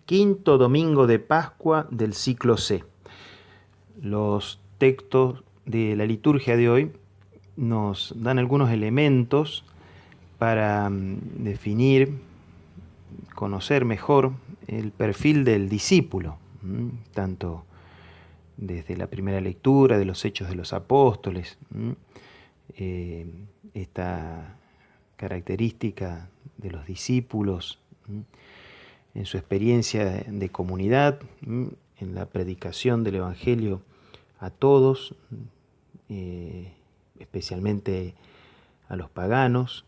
Quinto domingo de Pascua del ciclo C. Los textos de la liturgia de hoy nos dan algunos elementos para definir, conocer mejor el perfil del discípulo, tanto desde la primera lectura de los Hechos de los Apóstoles, esta característica de los discípulos en su experiencia de comunidad, en la predicación del Evangelio a todos, especialmente a los paganos,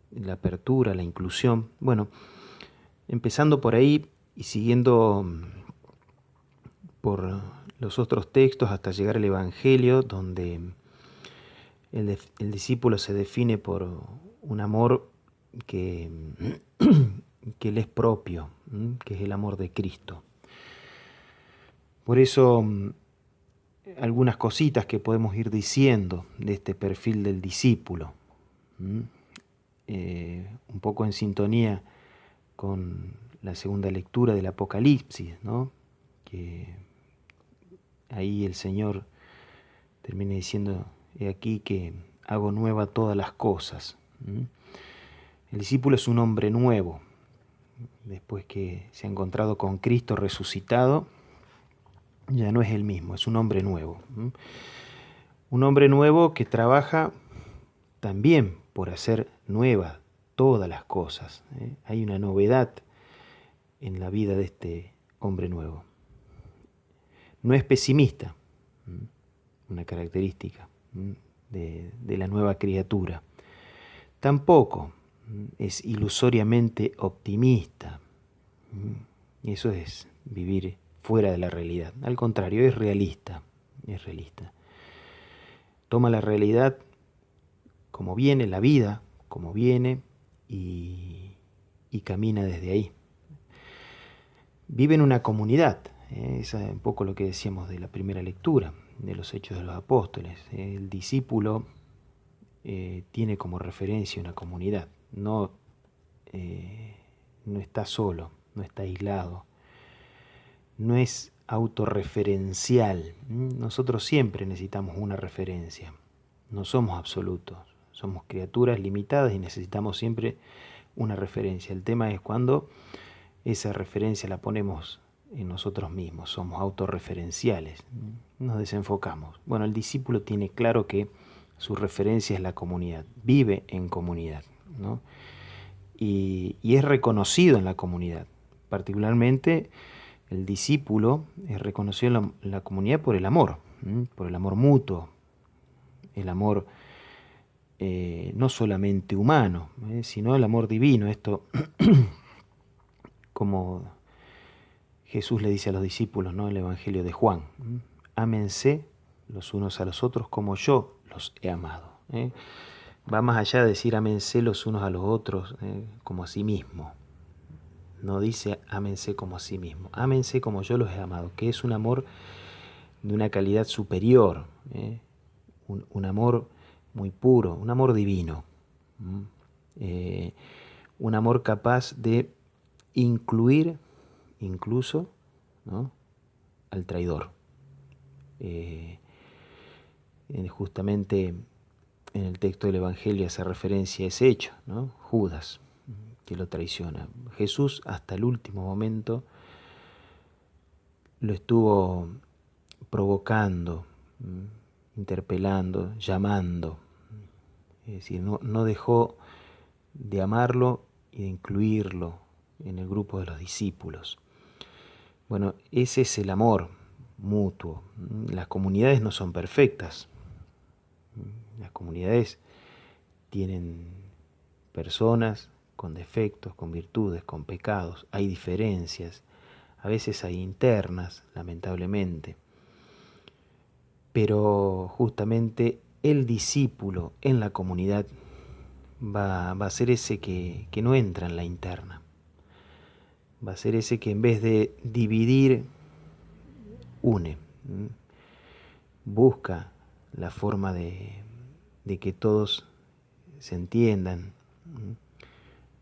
la apertura, la inclusión. Bueno, empezando por ahí y siguiendo por los otros textos hasta llegar al Evangelio, donde el discípulo se define por un amor que le es propio, que es el amor de Cristo. Por eso, algunas cositas que podemos ir diciendo de este perfil del discípulo, un poco en sintonía con la segunda lectura del Apocalipsis, ¿no? Que ahí el Señor termina diciendo: he aquí que hago nueva todas las cosas. El discípulo es un hombre nuevo, después que se ha encontrado con Cristo resucitado, ya no es el mismo, es un hombre nuevo. Un hombre nuevo que trabaja también por hacer nuevas todas las cosas. Hay una novedad en la vida de este hombre nuevo. No es pesimista, una característica de la nueva criatura. Tampoco es ilusoriamente optimista. Eso es vivir fuera de la realidad. Al contrario, es realista. Es realista. Toma la realidad como viene, la vida como viene, y camina desde ahí. Vive en una comunidad. Es un poco lo que decíamos de la primera lectura, de los Hechos de los Apóstoles. El discípulo tiene como referencia una comunidad. No está solo, no está aislado. No es autorreferencial. Nosotros siempre necesitamos una referencia. No somos absolutos. Somos criaturas limitadas y necesitamos siempre una referencia. El tema es cuando esa referencia la ponemos en nosotros mismos. Somos autorreferenciales. Nos desenfocamos. Bueno, el discípulo tiene claro que su referencia es la comunidad. Vive en comunidad, ¿no? Y es reconocido en la comunidad. Particularmente el discípulo es reconocido en la comunidad por el amor mutuo, el amor no solamente humano, sino el amor divino. Esto, como Jesús le dice a los discípulos, ¿no? En el Evangelio de Juan: ámense los unos a los otros como yo los he amado. Va más allá de decir ámense los unos a los otros como a sí mismo. No dice ámense como a sí mismo, ámense como yo los he amado, que es un amor de una calidad superior, un amor muy puro, un amor divino, un amor capaz de incluir incluso, ¿no?, al traidor. Justamente en el texto del Evangelio hace referencia a ese hecho, ¿no? Judas, que lo traiciona. Jesús hasta el último momento lo estuvo provocando, interpelando, llamando. Es decir, no dejó de amarlo y de incluirlo en el grupo de los discípulos. Bueno, ese es el amor mutuo. Las comunidades no son perfectas. Las comunidades tienen personas con defectos, con virtudes, con pecados. Hay diferencias. A veces hay internas, lamentablemente. Pero justamente el discípulo en la comunidad va a ser ese que no entra en la interna. Va a ser ese que en vez de dividir, une. Busca la forma de que todos se entiendan.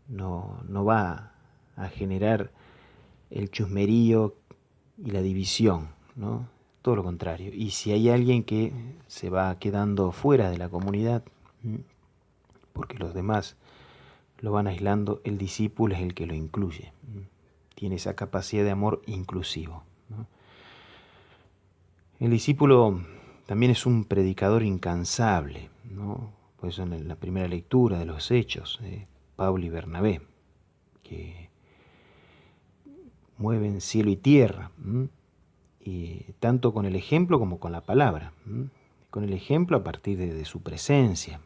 No va a generar el chusmerío y la división, ¿no? Todo lo contrario. Y si hay alguien que se va quedando fuera de la comunidad, porque los demás lo van aislando, el discípulo es el que lo incluye. Tiene esa capacidad de amor inclusivo, ¿no? El discípulo también es un predicador incansable, ¿no? Por eso en la primera lectura de los Hechos, Pablo y Bernabé, que mueven cielo y tierra, y tanto con el ejemplo como con la palabra. Con el ejemplo a partir de su presencia,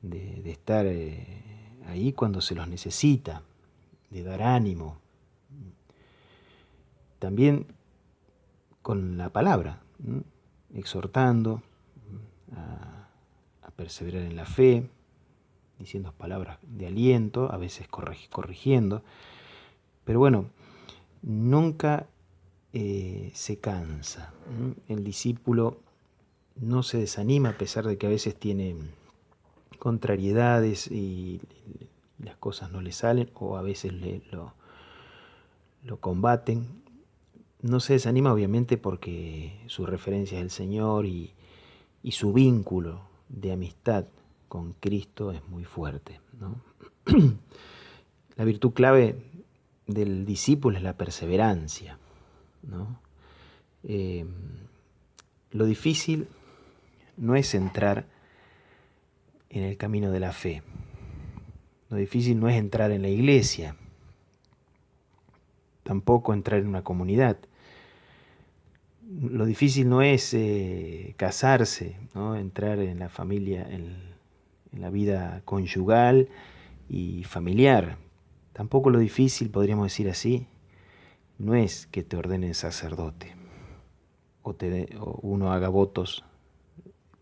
de estar ahí cuando se los necesita, de dar ánimo. También con la palabra, exhortando a perseverar en la fe, diciendo palabras de aliento, a veces corrigiendo, pero bueno, nunca se cansa. El discípulo no se desanima a pesar de que a veces tiene contrariedades y las cosas no le salen o a veces lo combaten. No se desanima obviamente porque su referencia es el Señor y su vínculo de amistad con Cristo es muy fuerte, ¿no? La virtud clave del discípulo es la perseverancia, ¿no? Lo difícil no es entrar en el camino de la fe. Lo difícil no es entrar en la iglesia, tampoco entrar en una comunidad. Lo difícil no es casarse, ¿no? Entrar en la familia, en la vida conyugal y familiar. Tampoco lo difícil, podríamos decir así, no es que te ordenen sacerdote o uno haga votos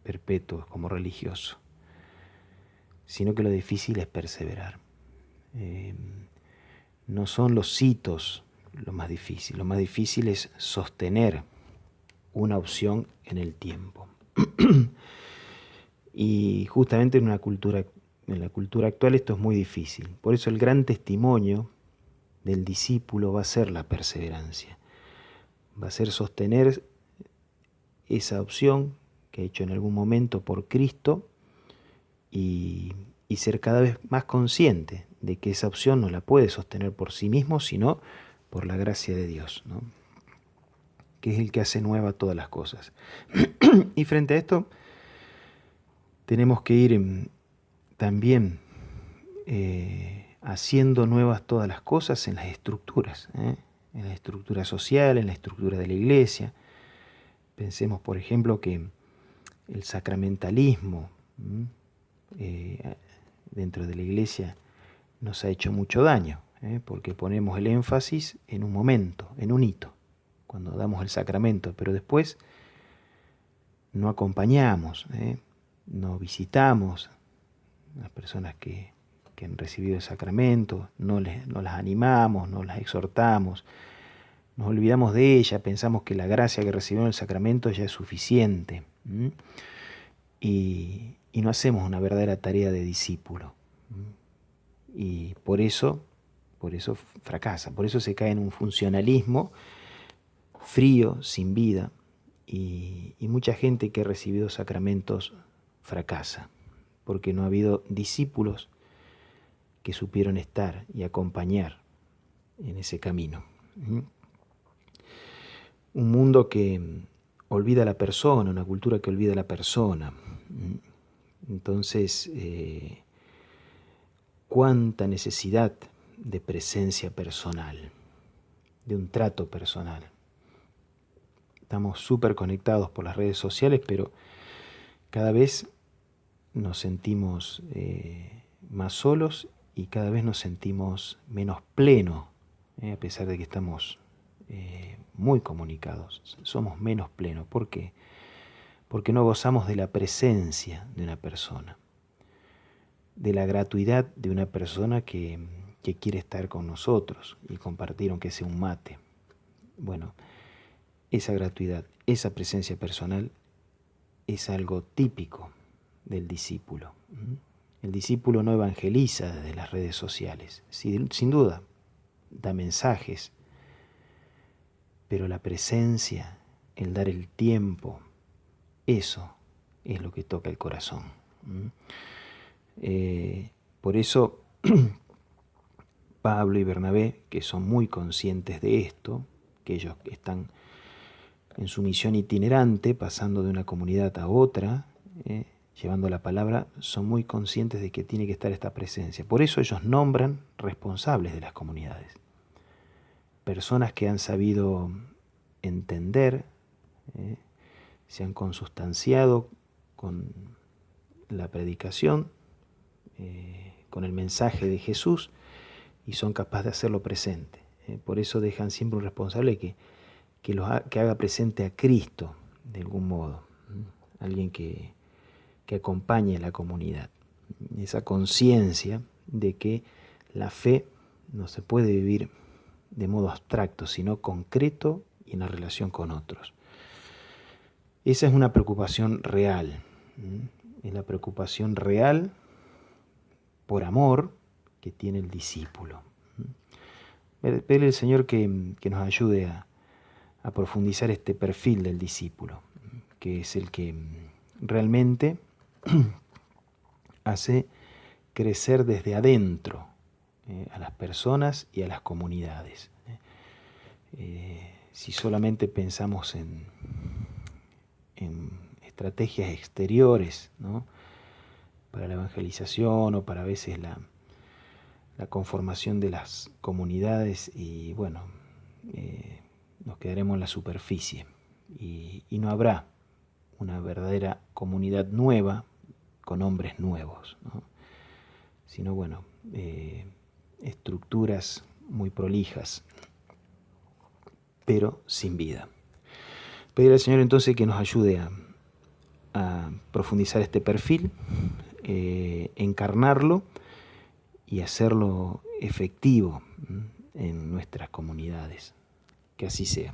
perpetuos como religioso, sino que lo difícil es perseverar. No son los hitos lo más difícil es sostener una opción en el tiempo. Y justamente en la cultura actual esto es muy difícil. Por eso el gran testimonio del discípulo va a ser la perseverancia. Va a ser sostener esa opción que ha hecho en algún momento por Cristo y ser cada vez más consciente de que esa opción no la puede sostener por sí mismo, sino por la gracia de Dios, ¿no? Que es el que hace nueva todas las cosas. Y frente a esto, tenemos que ir también haciendo nuevas todas las cosas en las estructuras, en la estructura social, en la estructura de la iglesia. Pensemos, por ejemplo, que el sacramentalismo dentro de la iglesia nos ha hecho mucho daño, porque ponemos el énfasis en un momento, en un hito, cuando damos el sacramento, pero después no acompañamos, no visitamos a las personas que han recibido el sacramento, no las animamos, no las exhortamos, nos olvidamos de ella, pensamos que la gracia que recibieron el sacramento ya es suficiente, y no hacemos una verdadera tarea de discípulo. Y por eso fracasa, por eso se cae en un funcionalismo frío, sin vida, y mucha gente que ha recibido sacramentos fracasa, porque no ha habido discípulos que supieron estar y acompañar en ese camino. Un mundo que olvida a la persona, una cultura que olvida a la persona. Entonces, cuánta necesidad de presencia personal, de un trato personal. Estamos súper conectados por las redes sociales, pero cada vez nos sentimos más solos y cada vez nos sentimos menos plenos, a pesar de que estamos muy comunicados. Somos menos plenos. ¿Por qué? Porque no gozamos de la presencia de una persona, de la gratuidad de una persona que quiere estar con nosotros y compartir aunque sea un mate. Bueno, esa gratuidad, esa presencia personal es algo típico del discípulo. El discípulo no evangeliza desde las redes sociales, sin duda, da mensajes, pero la presencia, el dar el tiempo, eso es lo que toca el corazón. Por eso Pablo y Bernabé, que son muy conscientes de esto, que ellos están en su misión itinerante, pasando de una comunidad a otra, llevando la palabra, son muy conscientes de que tiene que estar esta presencia. Por eso ellos nombran responsables de las comunidades. Personas que han sabido entender, se han consustanciado con la predicación, con el mensaje de Jesús, y son capaces de hacerlo presente. Por eso dejan siempre un responsable que haga presente a Cristo de algún modo, alguien que acompañe a la comunidad. Esa conciencia de que la fe no se puede vivir de modo abstracto, sino concreto y en la relación con otros. Esa es una preocupación real. Es la preocupación real por amor que tiene el discípulo. Pedirle al Señor que nos ayude a profundizar este perfil del discípulo, que es el que realmente hace crecer desde adentro a las personas y a las comunidades. Si solamente pensamos en estrategias exteriores, ¿no?, para la evangelización o para a veces la conformación de las comunidades, y bueno, nos quedaremos en la superficie y no habrá una verdadera comunidad nueva con hombres nuevos, ¿no?, sino bueno, estructuras muy prolijas, pero sin vida. Pedir al Señor entonces que nos ayude a profundizar este perfil, encarnarlo y hacerlo efectivo en nuestras comunidades. Que así sea.